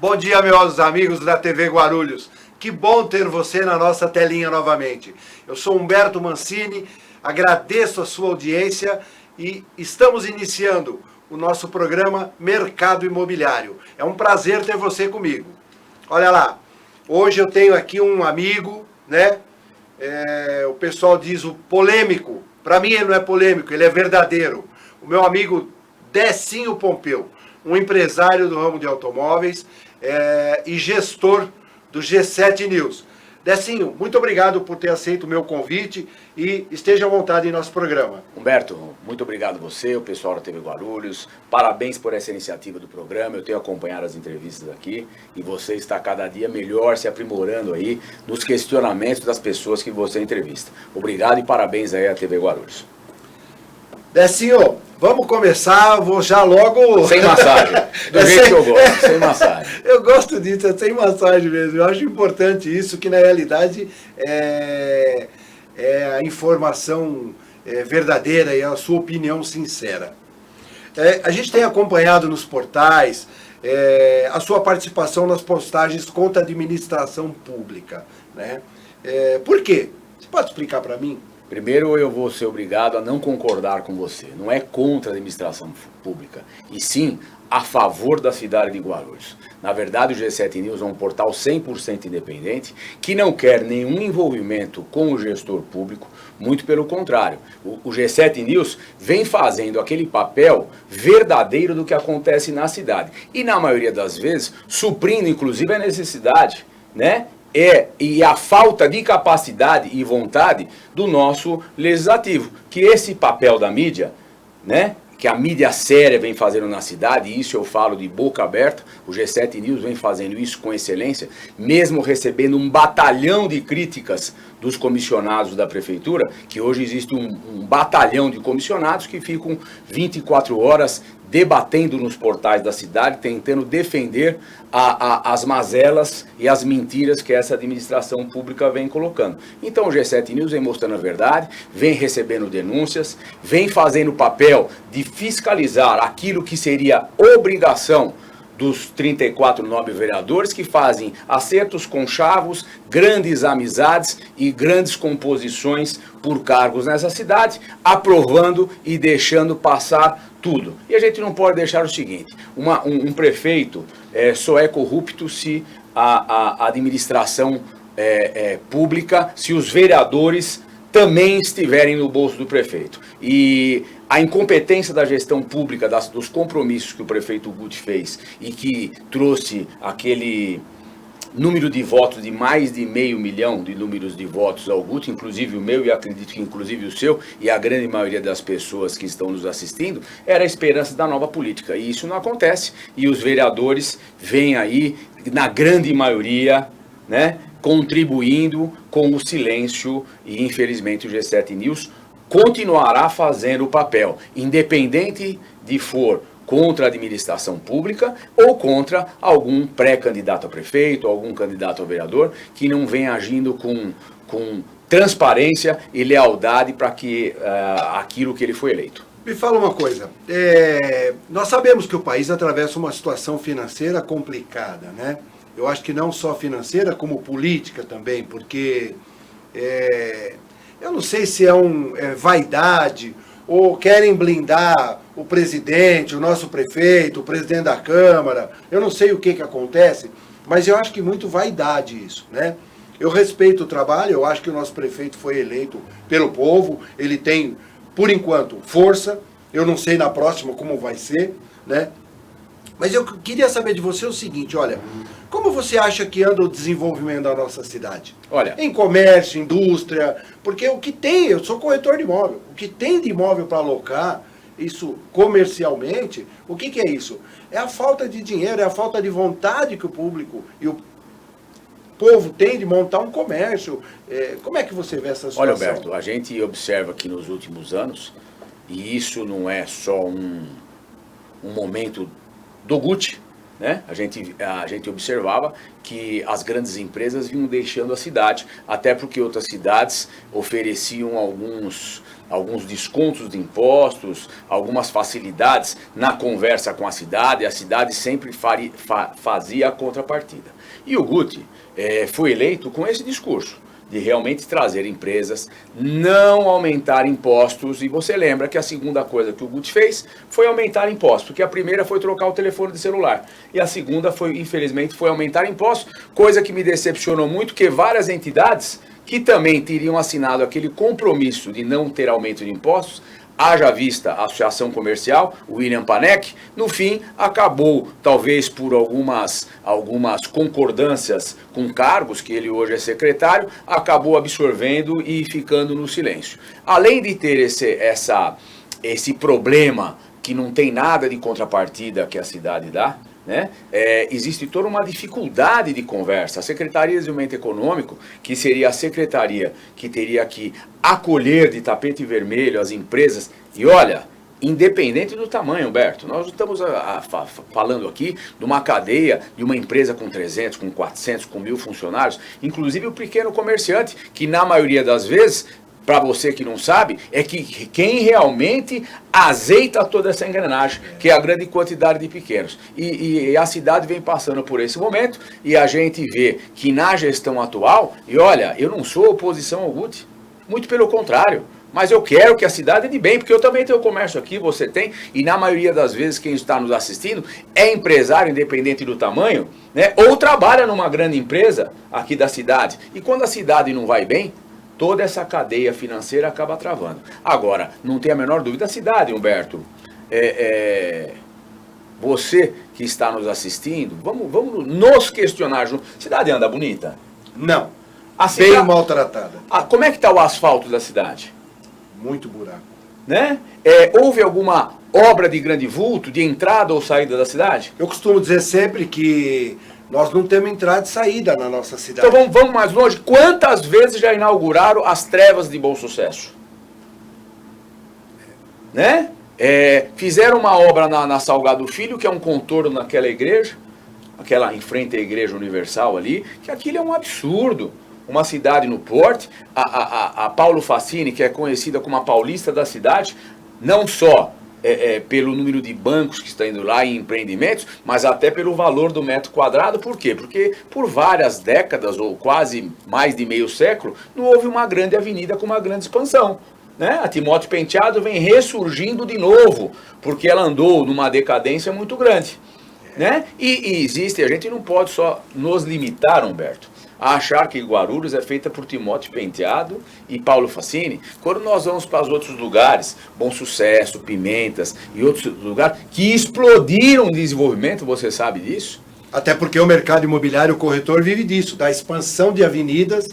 Bom dia, meus amigos da TV Guarulhos. Que bom ter você na nossa telinha novamente. Eu sou Humberto Mancini, agradeço a sua audiência e estamos iniciando o nosso programa Mercado Imobiliário. É um prazer ter você comigo. Olha lá, hoje eu tenho aqui um amigo, né? O pessoal diz o polêmico. Para mim ele não é polêmico, ele é verdadeiro. O meu amigo Decinho Pompeu, um empresário do ramo de automóveis e gestor do G7 News. Decinho, muito obrigado por ter aceito o meu convite e esteja à vontade em nosso programa. Humberto, muito obrigado a você, o pessoal da TV Guarulhos. Parabéns por essa iniciativa do programa. Eu tenho acompanhado as entrevistas aqui e você está cada dia melhor se aprimorando aí nos questionamentos das pessoas que você entrevista. Obrigado e parabéns aí à TV Guarulhos. Decinho, vamos começar, vou já logo... Sem massagem, do jeito que eu gosto, sem massagem. Eu gosto disso, é sem massagem mesmo. Eu acho importante isso, que na realidade é a informação verdadeira e a sua opinião sincera. A gente tem acompanhado nos portais a sua participação nas postagens contra a administração pública, né? Por quê? Você pode explicar para mim? Primeiro, eu vou ser obrigado a não concordar com você. Não é contra a administração pública, e sim a favor da cidade de Guarulhos. Na verdade, o G7 News é um portal 100% independente, que não quer nenhum envolvimento com o gestor público, muito pelo contrário. O G7 News vem fazendo aquele papel verdadeiro do que acontece na cidade. E na maioria das vezes, suprindo inclusive a necessidade, né? E a falta de capacidade e vontade do nosso legislativo, que esse papel da mídia, né, que a mídia séria vem fazendo na cidade, e isso eu falo de boca aberta, o G7 News vem fazendo isso com excelência, mesmo recebendo um batalhão de críticas dos comissionados da prefeitura, que hoje existe um batalhão de comissionados que ficam 24 horas debatendo nos portais da cidade, tentando defender as mazelas e as mentiras que essa administração pública vem colocando. Então o G7 News vem mostrando a verdade, vem recebendo denúncias, vem fazendo o papel de fiscalizar aquilo que seria obrigação dos 34 nobres vereadores, que fazem acertos conchavos, grandes amizades e grandes composições por cargos nessa cidade, aprovando e deixando passar tudo. E a gente não pode deixar o seguinte, um prefeito só é corrupto se a administração pública, se os vereadores também estiverem no bolso do prefeito. E a incompetência da gestão pública, dos compromissos que o prefeito Guti fez e que trouxe aquele número de votos de mais de 500 mil de números de votos ao Guti, inclusive o meu e acredito que inclusive o seu e a grande maioria das pessoas que estão nos assistindo, era a esperança da nova política. E isso não acontece e os vereadores vêm aí, na grande maioria, né, contribuindo com o silêncio e infelizmente o G7 News continuará fazendo o papel, independente de for contra a administração pública ou contra algum pré-candidato a prefeito, algum candidato a vereador que não vem agindo com transparência e lealdade para que aquilo que ele foi eleito. Me fala uma coisa, nós sabemos que o país atravessa uma situação financeira complicada, né? Eu acho que não só financeira, como política também, porque eu não sei se é vaidade ou querem blindar o presidente, o nosso prefeito, o presidente da Câmara. Eu não sei o que acontece, mas eu acho que muito vaidade isso, né? Eu respeito o trabalho, eu acho que o nosso prefeito foi eleito pelo povo, ele tem, por enquanto, força. Eu não sei na próxima como vai ser, né? Mas eu queria saber de você o seguinte, olha, como você acha que anda o desenvolvimento da nossa cidade? Olha, em comércio, indústria, porque o que tem, eu sou corretor de imóvel, o que tem de imóvel para alocar, isso comercialmente, o que é isso? É a falta de dinheiro, é a falta de vontade que o público e o povo tem de montar um comércio. Como é que você vê essa situação? Olha, Alberto, a gente observa que nos últimos anos, e isso não é só um momento do Guti, né? A gente observava que as grandes empresas vinham deixando a cidade, até porque outras cidades ofereciam alguns descontos de impostos, algumas facilidades na conversa com a cidade sempre fazia a contrapartida. E o Guti foi eleito com esse discurso, de realmente trazer empresas, não aumentar impostos. E você lembra que a segunda coisa que o Guti fez foi aumentar impostos, porque a primeira foi trocar o telefone de celular, e a segunda foi, infelizmente, foi aumentar impostos, coisa que me decepcionou muito, que várias entidades que também teriam assinado aquele compromisso de não ter aumento de impostos, haja vista a Associação Comercial, o William Panek, no fim acabou, talvez por algumas concordâncias com cargos, que ele hoje é secretário, acabou absorvendo e ficando no silêncio. Além de ter esse problema que não tem nada de contrapartida que a cidade dá, né? Existe toda uma dificuldade de conversa. A Secretaria de Desenvolvimento Econômico, que seria a secretaria que teria que acolher de tapete vermelho as empresas, e olha, independente do tamanho, Humberto, nós estamos falando aqui de uma cadeia, de uma empresa com 300, com 400, com 1.000 funcionários, inclusive o pequeno comerciante, que na maioria das vezes, para você que não sabe, é que quem realmente azeita toda essa engrenagem, que é a grande quantidade de pequenos. E a cidade vem passando por esse momento, e a gente vê que na gestão atual, e olha, eu não sou oposição ao Guti, muito pelo contrário, mas eu quero que a cidade ande bem, porque eu também tenho comércio aqui, você tem, e na maioria das vezes quem está nos assistindo é empresário, independente do tamanho, né, ou trabalha numa grande empresa aqui da cidade. E quando a cidade não vai bem, toda essa cadeia financeira acaba travando. Agora, não tem a menor dúvida, a cidade, Humberto, você que está nos assistindo, vamos nos questionar junto. A cidade anda bonita? Não. Bem maltratada. Como é que está o asfalto da cidade? Muito buraco. Né? Houve alguma obra de grande vulto, de entrada ou saída da cidade? Eu costumo dizer sempre que nós não temos entrada e saída na nossa cidade. Então vamos mais longe. Quantas vezes já inauguraram as trevas de Bom Sucesso? Né? Fizeram uma obra na Salgado Filho, que é um contorno naquela igreja, aquela em frente à Igreja Universal ali, que aquilo é um absurdo. Uma cidade no porte, a Paulo Facini, que é conhecida como a paulista da cidade, não só pelo número de bancos que está indo lá em empreendimentos, mas até pelo valor do metro quadrado. Por quê? Porque por várias décadas, ou quase mais de meio século, não houve uma grande avenida com uma grande expansão. Né? A Timóteo Penteado vem ressurgindo de novo, porque ela andou numa decadência muito grande. Né? E existe, a gente não pode só nos limitar, Humberto, a achar que Guarulhos é feita por Timóteo Penteado e Paulo Facini. Quando nós vamos para os outros lugares, Bom Sucesso, Pimentas e outros lugares, que explodiram em desenvolvimento, você sabe disso? Até porque o mercado imobiliário, o corretor vive disso, da expansão de avenidas,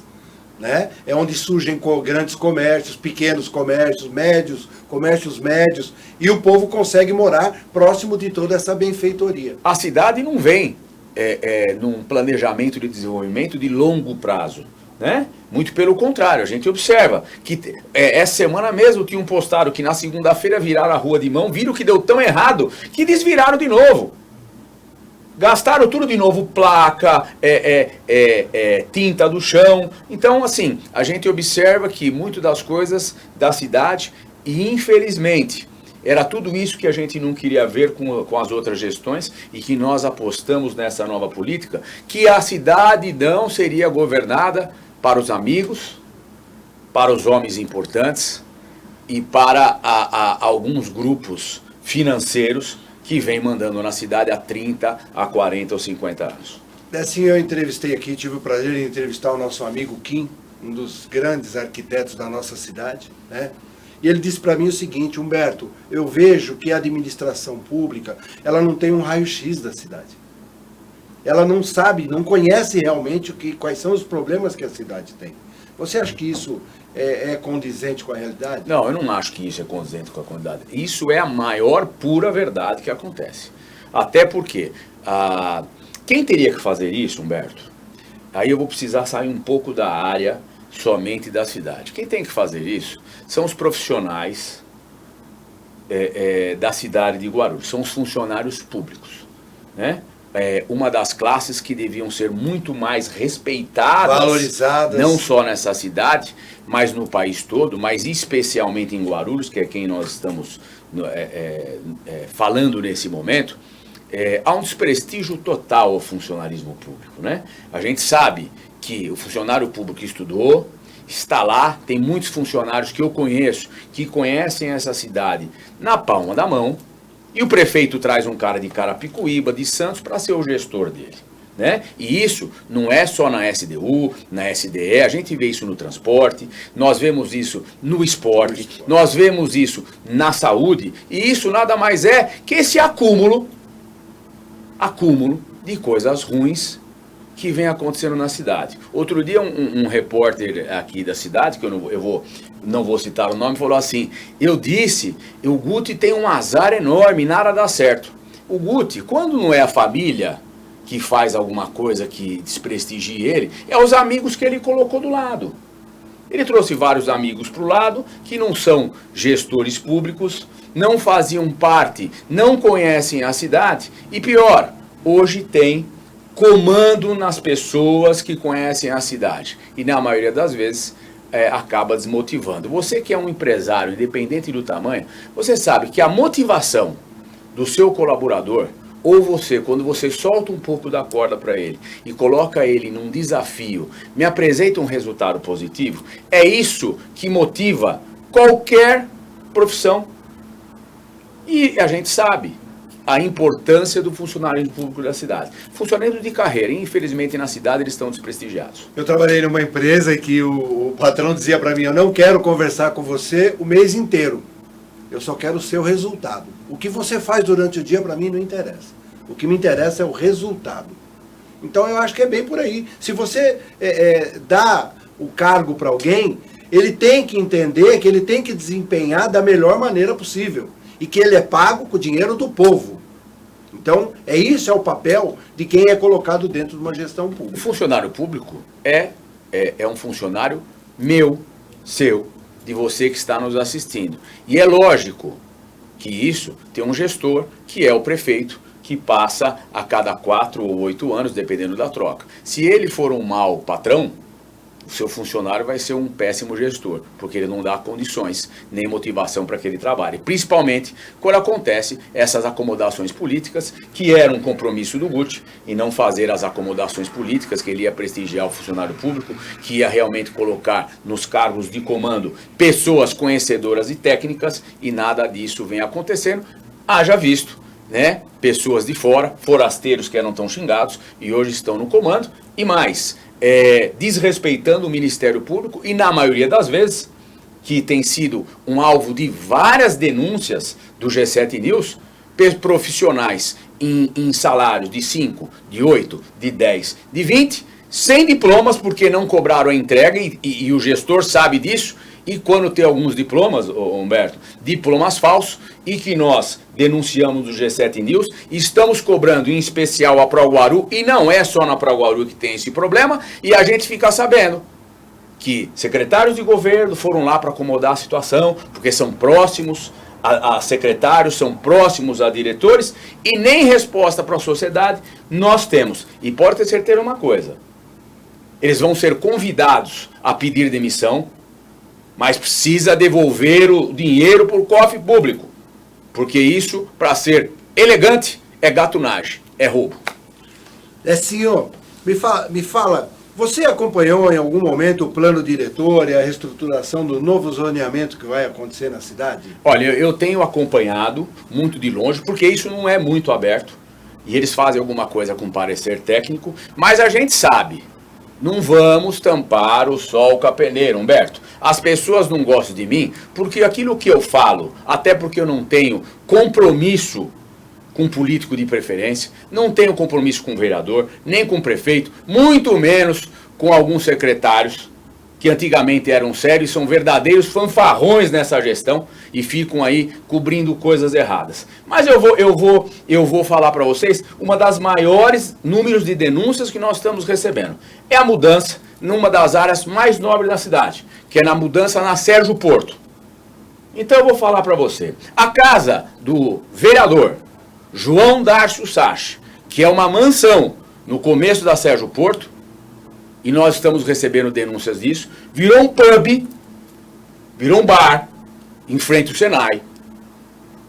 né? É onde surgem grandes comércios, pequenos comércios médios, e o povo consegue morar próximo de toda essa benfeitoria. A cidade não vem num planejamento de desenvolvimento de longo prazo, né? Muito pelo contrário, a gente observa que essa semana mesmo tinham postado que na segunda-feira viraram a rua de mão, viram que deu tão errado que desviraram de novo. Gastaram tudo de novo, placa, tinta do chão. Então, assim, a gente observa que muito das coisas da cidade, e infelizmente, era tudo isso que a gente não queria ver com as outras gestões, e que nós apostamos nessa nova política, que a cidade não seria governada para os amigos, para os homens importantes e para alguns grupos financeiros que vem mandando na cidade há 30, a 40 ou 50 anos. Assim, eu entrevistei aqui, tive o prazer de entrevistar o nosso amigo Kim, um dos grandes arquitetos da nossa cidade, né? E ele disse para mim o seguinte: Humberto, eu vejo que a administração pública, ela não tem um raio-x da cidade. Ela não sabe, não conhece realmente quais são os problemas que a cidade tem. Você acha que isso é condizente com a realidade? Não, eu não acho que isso é condizente com a realidade. Isso é a maior pura verdade que acontece. Até porque, quem teria que fazer isso, Humberto? Aí eu vou precisar sair um pouco da área somente da cidade. Quem tem que fazer isso são os profissionais da cidade de Guarulhos, são os funcionários públicos, né? uma das classes que deviam ser muito mais respeitadas, valorizadas, não só nessa cidade, mas no país todo, mas especialmente em Guarulhos, que é quem nós estamos falando nesse momento. Há um desprestígio total ao funcionalismo público, né? A gente sabe que o funcionário público estudou, está lá, tem muitos funcionários que eu conheço, que conhecem essa cidade na palma da mão, e o prefeito traz um cara de Carapicuíba, de Santos, para ser o gestor dele, né? E isso não é só na SDU, na SDE, a gente vê isso no transporte, nós vemos isso no esporte, nós vemos isso na saúde, e isso nada mais é que esse acúmulo de coisas ruins que vem acontecendo na cidade. Outro dia um repórter aqui da cidade, que eu não vou citar o nome, falou assim: eu disse, o Guti tem um azar enorme, nada dá certo. O Guti, quando não é a família que faz alguma coisa que desprestigie ele, é os amigos que ele colocou do lado. Ele trouxe vários amigos para o lado, que não são gestores públicos, não faziam parte, não conhecem a cidade, e pior, hoje tem comando nas pessoas que conhecem a cidade. E na maioria das vezes acaba desmotivando. Você que é um empresário, independente do tamanho, você sabe que a motivação do seu colaborador, ou você, quando você solta um pouco da corda para ele e coloca ele num desafio, me apresenta um resultado positivo, é isso que motiva qualquer profissão. E a gente sabe a importância do funcionário público da cidade. Funcionários de carreira, infelizmente na cidade eles estão desprestigiados. Eu trabalhei numa empresa em que o patrão dizia para mim: eu não quero conversar com você o mês inteiro, eu só quero o seu resultado. O que você faz durante o dia para mim não interessa. O que me interessa é o resultado. Então eu acho que é bem por aí. Se você dá o cargo para alguém, ele tem que entender que ele tem que desempenhar da melhor maneira possível. E que ele é pago com o dinheiro do povo. Então, isso é o papel de quem é colocado dentro de uma gestão pública. O funcionário público é um funcionário meu, seu, de você que está nos assistindo. E é lógico que isso tem um gestor, que é o prefeito, que passa a cada 4 ou 8 anos, dependendo da troca. Se ele for um mau patrão, o seu funcionário vai ser um péssimo gestor, porque ele não dá condições nem motivação para que ele trabalhe. Principalmente quando acontece essas acomodações políticas, que era um compromisso do Guti, e não fazer as acomodações políticas, que ele ia prestigiar o funcionário público, que ia realmente colocar nos cargos de comando pessoas conhecedoras e técnicas, e nada disso vem acontecendo. Haja visto, né? Pessoas de fora, forasteiros que eram tão xingados, e hoje estão no comando, e mais, desrespeitando o Ministério Público, e na maioria das vezes, que tem sido um alvo de várias denúncias do G7 News, profissionais em salários de 5, de 8, de 10, de 20, sem diplomas, porque não cobraram a entrega, e o gestor sabe disso. E quando tem alguns diplomas, Humberto, diplomas falsos, e que nós denunciamos do G7 News, estamos cobrando em especial a Proguaru, e não é só na Proguaru que tem esse problema, e a gente fica sabendo que secretários de governo foram lá para acomodar a situação, porque são próximos a secretários, são próximos a diretores, e nem resposta para a sociedade nós temos. E pode ter certeza uma coisa, eles vão ser convidados a pedir demissão, mas precisa devolver o dinheiro para o cofre público. Porque isso, para ser elegante, é gatunagem, é roubo. Senhor, me fala, você acompanhou em algum momento o plano diretor e a reestruturação do novo zoneamento que vai acontecer na cidade? Olha, eu tenho acompanhado muito de longe, porque isso não é muito aberto. E eles fazem alguma coisa com parecer técnico, mas a gente sabe. Não vamos tampar o sol com a peneira, Humberto. As pessoas não gostam de mim porque aquilo que eu falo, até porque eu não tenho compromisso com político de preferência, não tenho compromisso com vereador, nem com prefeito, muito menos com alguns secretários que antigamente eram sérios, são verdadeiros fanfarrões nessa gestão e ficam aí cobrindo coisas erradas. Mas eu vou falar para vocês uma das maiores números de denúncias que nós estamos recebendo. É a mudança numa das áreas mais nobres da cidade, que é na mudança na Sérgio Porto. Então eu vou falar para você. A casa do vereador João Darcio Sachi, que é uma mansão no começo da Sérgio Porto, e nós estamos recebendo denúncias disso, virou um pub, virou um bar, em frente ao Senai,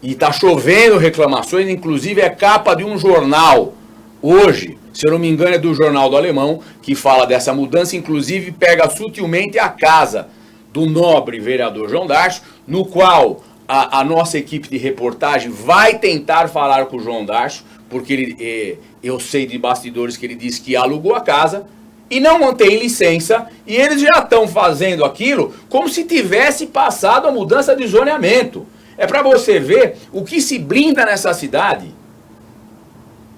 e está chovendo reclamações, inclusive é capa de um jornal, hoje, se eu não me engano é do Jornal do Alemão, que fala dessa mudança, inclusive pega sutilmente a casa do nobre vereador João Darcio, no qual a nossa equipe de reportagem vai tentar falar com o João Darcio, porque eu sei de bastidores que ele disse que alugou a casa, e não mantém licença, e eles já estão fazendo aquilo como se tivesse passado a mudança de zoneamento. É para você ver o que se blinda nessa cidade.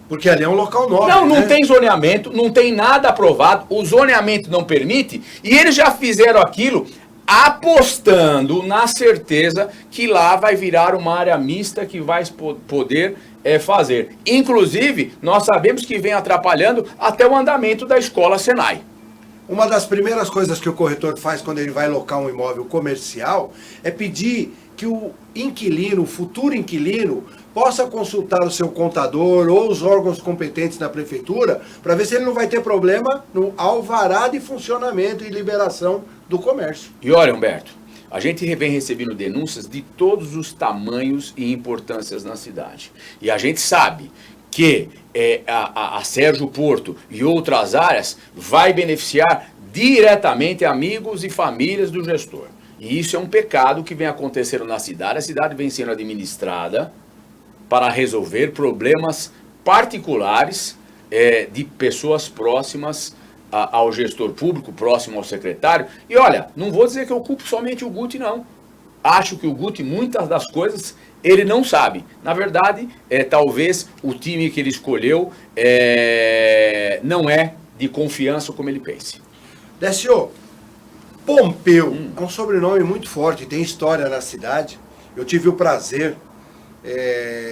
Porque ali é um local nobre. Não tem zoneamento, não tem nada aprovado, o zoneamento não permite, e eles já fizeram aquilo apostando na certeza que lá vai virar uma área mista que vai poder fazer. Inclusive, nós sabemos que vem atrapalhando até o andamento da escola Senai. Uma das primeiras coisas que o corretor faz quando ele vai locar um imóvel comercial é pedir que o inquilino, o futuro inquilino, possa consultar o seu contador ou os órgãos competentes na prefeitura para ver se ele não vai ter problema no alvará de funcionamento e liberação do comércio. E olha, Humberto, a gente vem recebendo denúncias de todos os tamanhos e importâncias na cidade. E a gente sabe que a Sérgio Porto e outras áreas vai beneficiar diretamente amigos e famílias do gestor. E isso é um pecado que vem acontecendo na cidade. A cidade vem sendo administrada para resolver problemas particulares de pessoas próximas ao gestor público, próximo ao secretário. E olha, não vou dizer que eu culpo somente o Guti, não. Acho que o Guti, muitas das coisas, ele não sabe. Na verdade, talvez o time que ele escolheu não é de confiança como ele pense. Décio, Pompeu é um sobrenome muito forte, tem história na cidade. Eu tive o prazer,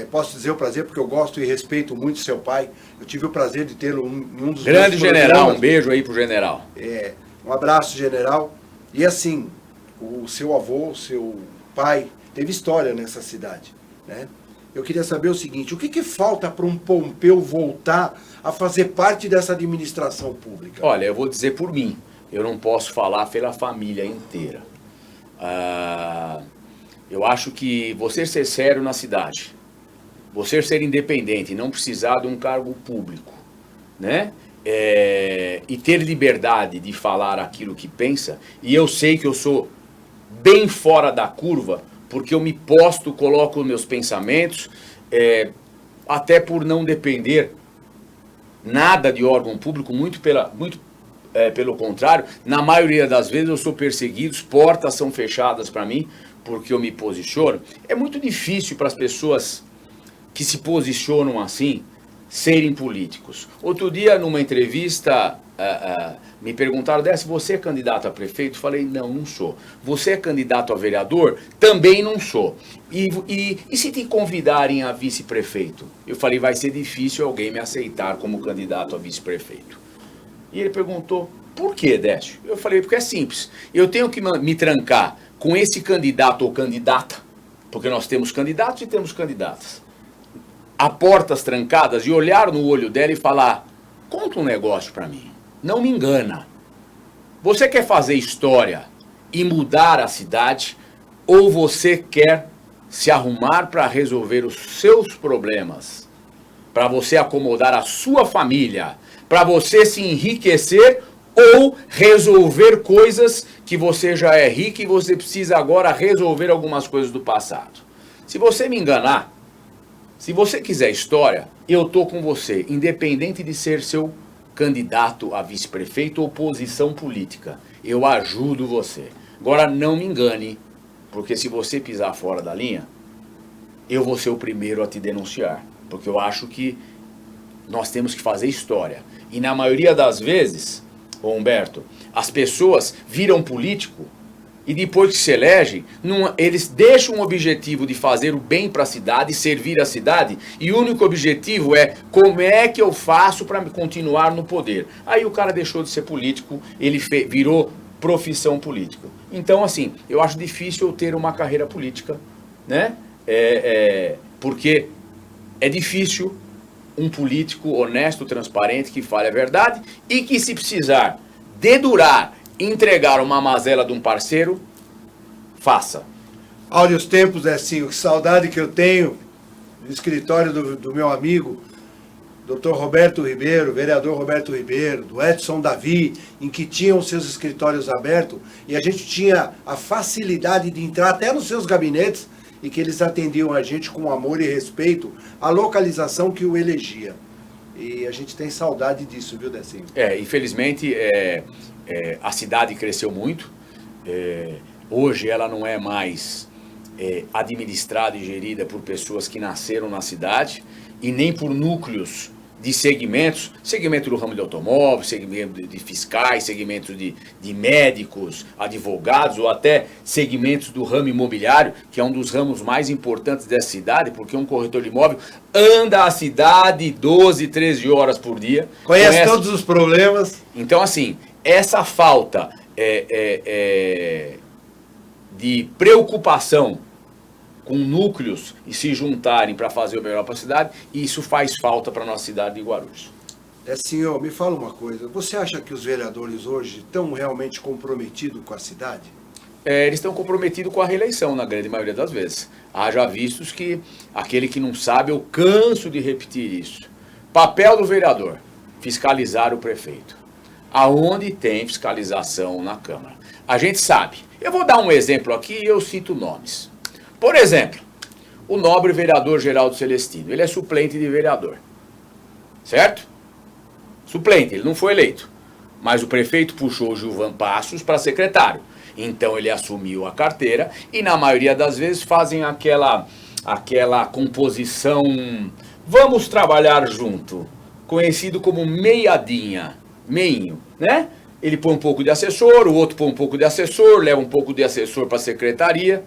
posso dizer o prazer porque eu gosto e respeito muito seu pai. Eu tive o prazer de tê-lo em um dos grande general, um beijo aí pro general. Um abraço, general. E assim, o seu avô, o seu pai, teve história nessa cidade, né? Eu queria saber o seguinte, o que falta para um Pompeu voltar a fazer parte dessa administração pública? Olha, eu vou dizer por mim, eu não posso falar pela família inteira. Eu acho que você ser sério na cidade, você ser independente, não precisar de um cargo público, né? E ter liberdade de falar aquilo que pensa, e eu sei que eu sou bem fora da curva, porque eu me posto, coloco os meus pensamentos, até por não depender nada de órgão público, muito pelo contrário, na maioria das vezes eu sou perseguido, portas são fechadas para mim, porque eu me posiciono. É muito difícil para as pessoas que se posicionam assim serem políticos. Outro dia, numa entrevista, me perguntaram, se você é candidato a prefeito? Eu falei, não sou. Você é candidato a vereador? Também não sou. E se te convidarem a vice-prefeito? Eu falei, vai ser difícil alguém me aceitar como candidato a vice-prefeito. E ele perguntou, por que, Décio? Eu falei, porque é simples. Eu tenho que me trancar com esse candidato ou candidata, porque nós temos candidatos e temos candidatas, a portas trancadas, e olhar no olho dela e falar, conta um negócio para mim, não me engana. Você quer fazer história e mudar a cidade, ou você quer se arrumar para resolver os seus problemas, para você acomodar a sua família, para você se enriquecer ou resolver coisas que você já é rico e você precisa agora resolver algumas coisas do passado. Se você me enganar, se você quiser história, eu tô com você, independente de ser seu candidato a vice-prefeito ou posição política. Eu ajudo você. Agora não me engane, porque se você pisar fora da linha, eu vou ser o primeiro a te denunciar. Porque eu acho que nós temos que fazer história. E na maioria das vezes, Humberto, as pessoas viram político e depois que se elegem, eles deixam o objetivo de fazer o bem para a cidade, servir a cidade, e o único objetivo é como é que eu faço para continuar no poder. Aí o cara deixou de ser político, ele virou profissão política. Então, assim, eu acho difícil eu ter uma carreira política, né? Porque é difícil um político honesto, transparente, que fale a verdade e que, se precisar dedurar, entregar uma mazela de um parceiro, faça. Áureos tempos, Decinho, que saudade que eu tenho do escritório do meu amigo, Dr. Roberto Ribeiro, vereador Roberto Ribeiro, do Edson Davi, em que tinham seus escritórios abertos e a gente tinha a facilidade de entrar até nos seus gabinetes e que eles atendiam a gente com amor e respeito à localização que o elegia. E a gente tem saudade disso, viu, Decinho? Infelizmente, a cidade cresceu muito. Hoje ela não é mais administrada e gerida por pessoas que nasceram na cidade e nem por núcleos de segmentos, segmento do ramo de automóvel, segmento de fiscais, segmento de médicos, advogados ou até segmentos do ramo imobiliário, que é um dos ramos mais importantes dessa cidade, porque um corretor de imóvel anda a cidade 12, 13 horas por dia. Conhece todos os problemas. Então, assim, essa falta de preocupação com núcleos e se juntarem para fazer o melhor para a cidade, e isso faz falta para a nossa cidade de Guarulhos. Senhor, me fala uma coisa, você acha que os vereadores hoje estão realmente comprometidos com a cidade? Eles estão comprometidos com a reeleição, na grande maioria das vezes. Haja vistos que aquele que não sabe, eu canso de repetir isso. Papel do vereador, fiscalizar o prefeito. Aonde tem fiscalização na Câmara. A gente sabe. Eu vou dar um exemplo aqui e eu cito nomes. Por exemplo, o nobre vereador Geraldo Celestino, ele é suplente de vereador, certo? Suplente, ele não foi eleito, mas o prefeito puxou o Gilvan Passos para secretário, então ele assumiu a carteira e na maioria das vezes fazem aquela composição, vamos trabalhar junto, conhecido como meinho, né? Ele põe um pouco de assessor, o outro põe um pouco de assessor, leva um pouco de assessor para a secretaria.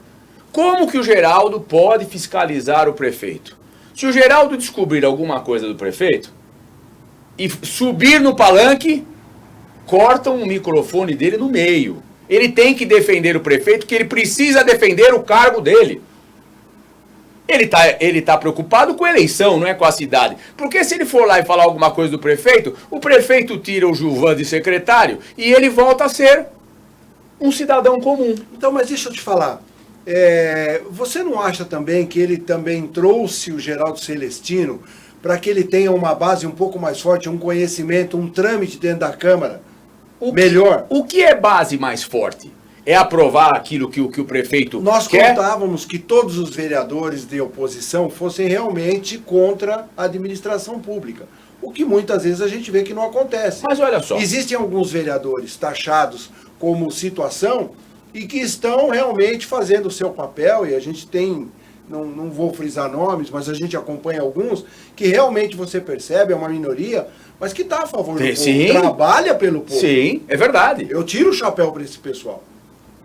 Como que o Geraldo pode fiscalizar o prefeito? Se o Geraldo descobrir alguma coisa do prefeito e subir no palanque, cortam o microfone dele no meio. Ele tem que defender o prefeito, porque ele precisa defender o cargo dele. Ele tá preocupado com a eleição, não é com a cidade. Porque se ele for lá e falar alguma coisa do prefeito, o prefeito tira o Gilvan de secretário e ele volta a ser um cidadão comum. Então, mas deixa eu te falar. Você não acha também que ele também trouxe o Geraldo Celestino para que ele tenha uma base um pouco mais forte, um conhecimento, um trâmite dentro da Câmara melhor? O que é base mais forte? É aprovar aquilo que o prefeito Nós quer? contávamos que todos os vereadores de oposição fossem realmente contra a administração pública. O que muitas vezes a gente vê que não acontece. Mas olha só. Existem alguns vereadores taxados como situação e que estão realmente fazendo o seu papel, e a gente tem, não vou frisar nomes, mas a gente acompanha alguns, que realmente você percebe, é uma minoria, mas que está a favor do Sim. povo, trabalha pelo povo. Sim, é verdade. Eu tiro o chapéu para esse pessoal.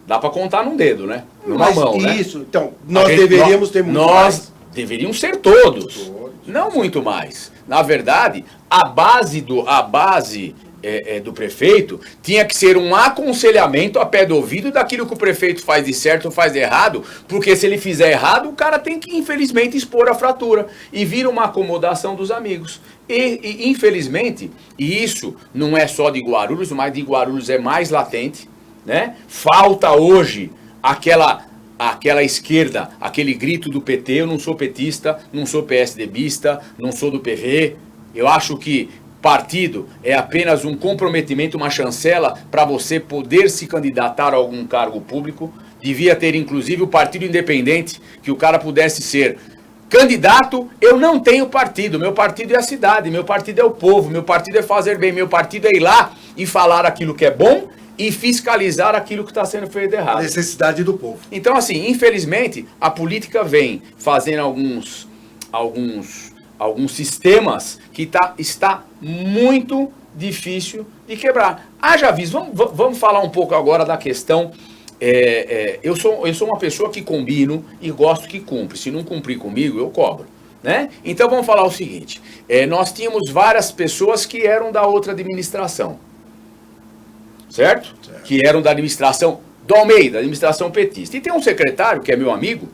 Dá para contar num dedo, né? Numa mão, né? Isso, então, nós deveríamos ter muito mais. Nós deveríamos ser todos, não muito mais. Na verdade, a base do prefeito tinha que ser um aconselhamento a pé do ouvido daquilo que o prefeito faz de certo ou faz de errado, porque se ele fizer errado, o cara tem que, infelizmente, expor a fratura e vira uma acomodação dos amigos. E infelizmente, e isso não é só de Guarulhos, mas de Guarulhos é mais latente, né? Falta hoje aquela esquerda, aquele grito do PT, eu não sou petista, não sou PSDBista, não sou do PV, eu acho que partido é apenas um comprometimento, uma chancela para você poder se candidatar a algum cargo público. Devia ter inclusive o partido independente, que o cara pudesse ser candidato. Eu não tenho partido, meu partido é a cidade, meu partido é o povo, meu partido é fazer bem, meu partido é ir lá e falar aquilo que é bom e fiscalizar aquilo que está sendo feito errado. A necessidade do povo. Então, assim, infelizmente, a política vem fazendo alguns sistemas que está muito difícil de quebrar. Haja visto, vamos falar um pouco agora da questão. Eu sou uma pessoa que combino e gosto que cumpre. Se não cumprir comigo, eu cobro, né? Então vamos falar o seguinte: nós tínhamos várias pessoas que eram da outra administração, certo? Que eram da administração do Almeida, administração petista. E tem um secretário, que é meu amigo,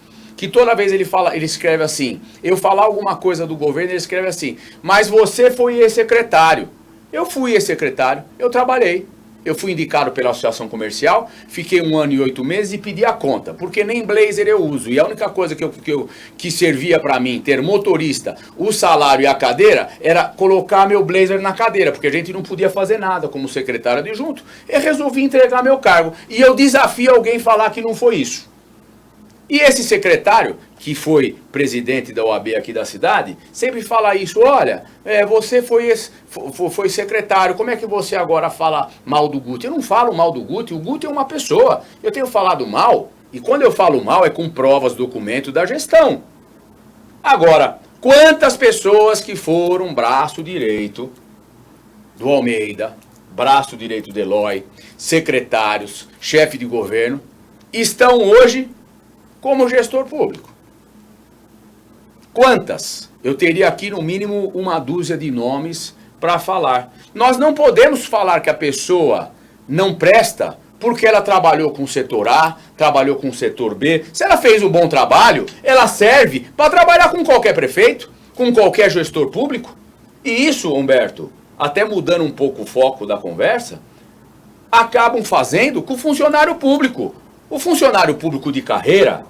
que toda vez ele escreve assim, eu falar alguma coisa do governo, ele escreve assim, mas você foi ex-secretário. Eu fui ex-secretário, eu trabalhei. Eu fui indicado pela Associação Comercial, fiquei 1 ano e 8 meses e pedi a conta, porque nem blazer eu uso. E a única coisa que servia para mim, ter motorista, o salário e a cadeira, era colocar meu blazer na cadeira, porque a gente não podia fazer nada como secretário adjunto. Eu resolvi entregar meu cargo. E eu desafio alguém falar que não foi isso. E esse secretário, que foi presidente da OAB aqui da cidade, sempre fala isso, olha, você foi secretário, como é que você agora fala mal do Guti? Eu não falo mal do Guti, o Guti é uma pessoa, eu tenho falado mal, e quando eu falo mal é com provas, documentos da gestão. Agora, quantas pessoas que foram braço direito do Almeida, braço direito do Eloy, secretários, chefe de governo, estão hoje como gestor público? Quantas? Eu teria aqui no mínimo 1 dúzia de nomes para falar. Nós não podemos falar que a pessoa não presta porque ela trabalhou com o setor A, trabalhou com o setor B. Se ela fez um bom trabalho, ela serve para trabalhar com qualquer prefeito, com qualquer gestor público. E isso, Humberto, até mudando um pouco o foco da conversa, acabam fazendo com o funcionário público. O funcionário público de carreira,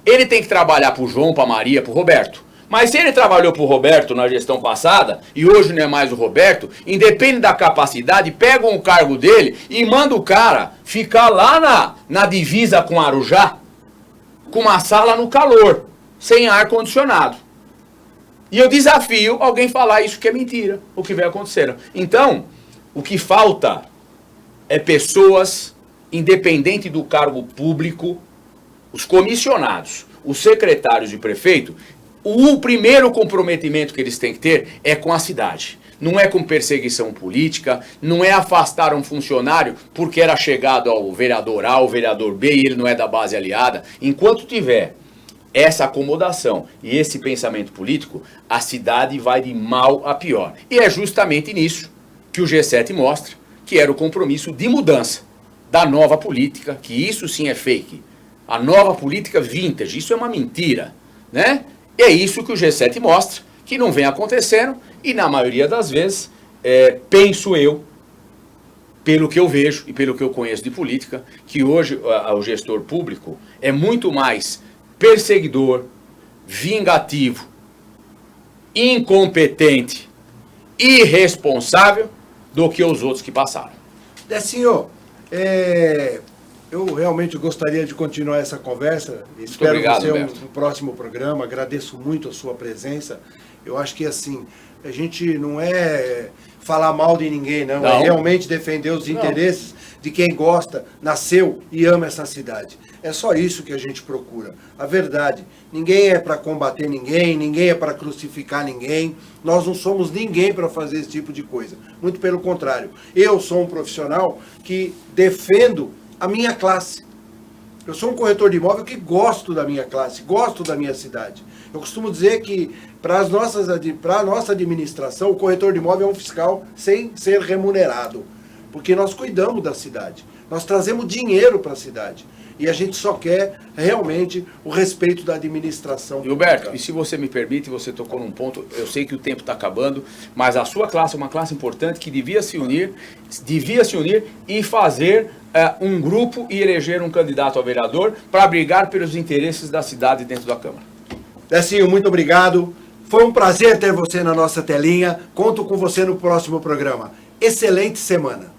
ele tem que trabalhar para o João, para a Maria, para o Roberto. Mas se ele trabalhou para o Roberto na gestão passada, e hoje não é mais o Roberto, independe da capacidade, pegam o cargo dele e manda o cara ficar lá na divisa com Arujá, com uma sala no calor, sem ar-condicionado. E eu desafio alguém falar isso que é mentira, o que vem acontecendo. Então, o que falta é pessoas, independente do cargo público, os comissionados, os secretários de prefeito, o primeiro comprometimento que eles têm que ter é com a cidade. Não é com perseguição política, não é afastar um funcionário porque era chegado ao vereador A, ao vereador B e ele não é da base aliada. Enquanto tiver essa acomodação e esse pensamento político, a cidade vai de mal a pior. E é justamente nisso que o G7 mostra que era o compromisso de mudança da nova política, que isso sim é fake. A nova política vintage, isso é uma mentira, né? E é isso que o G7 mostra, que não vem acontecendo e na maioria das vezes, penso eu, pelo que eu vejo e pelo que eu conheço de política, que hoje o gestor público é muito mais perseguidor, vingativo, incompetente, irresponsável do que os outros que passaram. Decinho, eu realmente gostaria de continuar essa conversa. Espero você no próximo programa. Agradeço muito a sua presença. Eu acho que assim, a gente não é falar mal de ninguém, não. É realmente defender os interesses de quem gosta, nasceu e ama essa cidade. É só isso que a gente procura. A verdade. Ninguém é para combater ninguém, ninguém é para crucificar ninguém. Nós não somos ninguém para fazer esse tipo de coisa. Muito pelo contrário. Eu sou um profissional que defendo a minha classe. Eu sou um corretor de imóvel que gosto da minha classe, gosto da minha cidade. Eu costumo dizer que para a nossa administração, o corretor de imóvel é um fiscal sem ser remunerado. Porque nós cuidamos da cidade. Nós trazemos dinheiro para a cidade. E a gente só quer realmente o respeito da administração. Gilberto, e se você me permite, você tocou num ponto, eu sei que o tempo está acabando, mas a sua classe é uma classe importante que devia se unir e fazer um grupo e eleger um candidato a vereador para brigar pelos interesses da cidade dentro da Câmara. Decinho, muito obrigado. Foi um prazer ter você na nossa telinha. Conto com você no próximo programa. Excelente semana.